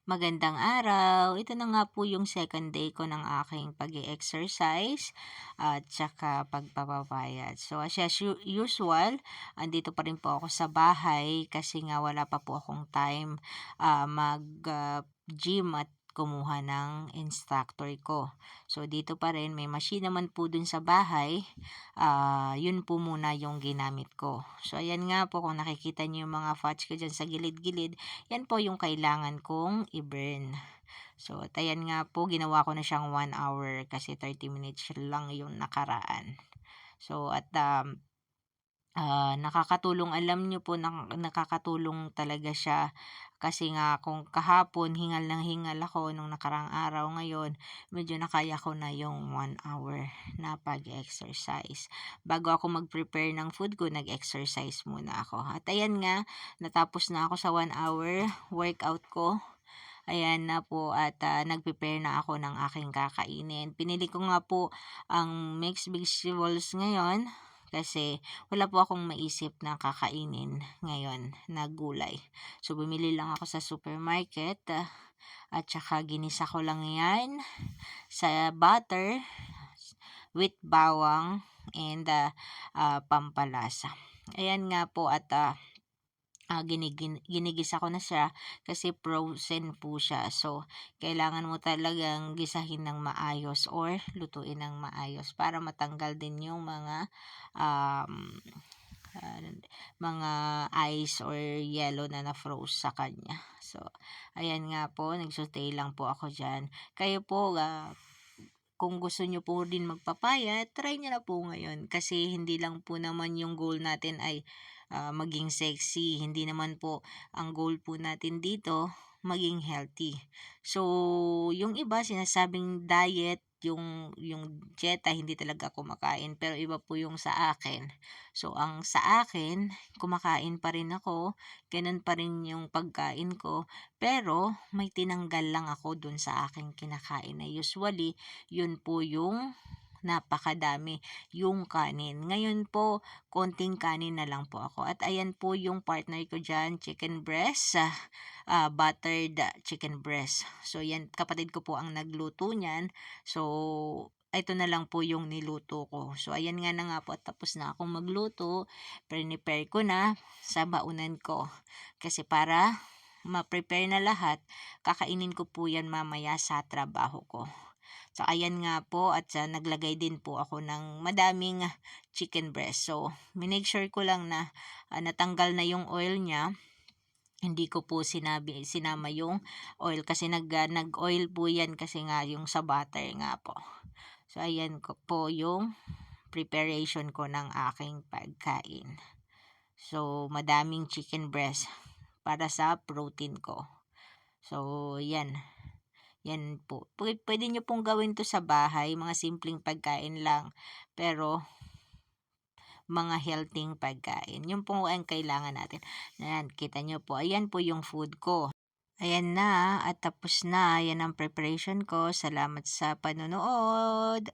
Magandang araw. Ito na nga po yung second day ko ng aking pag exercise at saka pagpapapayat. So as usual, andito pa rin po ako sa bahay kasi nga wala pa po akong time mag-gym at kumuha ng instructor ko. So dito pa rin, may machine naman po dun sa bahay, yun po muna yung ginamit ko. So ayan nga po, kung nakikita niyo yung mga fats ko dyan sa gilid-gilid, yan po yung kailangan kong i-burn. So, at ayan nga po, ginawa ko na siyang 1 hour kasi 30 minutes lang yung nakaraan. So, at nakakatulong, alam niyo po, nakakatulong talaga siya kasi nga kung kahapon hingal ng hingal ako nung nakarang araw, ngayon medyo nakaya ko na yung 1 hour na pag-exercise. Bago ako mag-prepare ng food ko, nag-exercise muna ako. At ayan nga, natapos na ako sa 1 hour workout ko. Ayan na po, at nag-prepare na ako ng aking kakainin. Pinili ko nga po ang mixed vegetables ngayon kasi wala po akong maisip na kakainin ngayon na gulay. So, bumili lang ako sa supermarket, at saka ginisa ko lang yan sa butter with bawang and pampalasa. Ayan nga po, at ginigisa ko na siya kasi frozen po siya. So, kailangan mo talagang gisahin ng maayos or lutuin ng maayos para matanggal din yung um, ah, mga ice or yellow na na-froze sa kanya. So, ayan nga po, nagsaute lang po ako dyan. Kayo po, kung gusto nyo po din magpapaya, try nyo na po ngayon. Kasi hindi lang po naman yung goal natin ay maging sexy. Hindi naman po ang goal po natin dito maging healthy. So, yung iba sinasabing diet, yung dieta, hindi talaga kumakain, pero iba po yung sa akin. So, ang sa akin, kumakain pa rin ako, ganun pa rin yung pagkain ko, pero may tinanggal lang ako dun sa aking kinakain na usually yun po yung napakadami, yung kanin. Ngayon po, konting kanin na lang po ako. At ayan po yung partner ko dyan, chicken breast, buttered chicken breast. So yan, kapatid ko po ang nagluto niyan. So, ito na lang po yung niluto ko. So, ayan nga na nga po, at tapos na akong magluto. Prepare ko na sa baunan ko. Kasi para ma-prepare na lahat, kakainin ko po yan mamaya sa trabaho ko. So, ayan nga po, at naglagay din po ako ng madaming chicken breast. So, minake sure ko lang na natanggal na yung oil niya. Hindi ko po sinama yung oil kasi nag-oil po yan kasi nga yung sa butter nga po. So, ayan ko po yung preparation ko ng aking pagkain. So, madaming chicken breast para sa protein ko. So, yan. Yan po. Pwede nyo pong gawin to sa bahay, mga simpleng pagkain lang. Pero, mga healthy pagkain. Yung po ang kailangan natin. Ayan, kita nyo po. Ayan po yung food ko. Ayan na, at tapos na. Ayan ang preparation ko. Salamat sa panonood.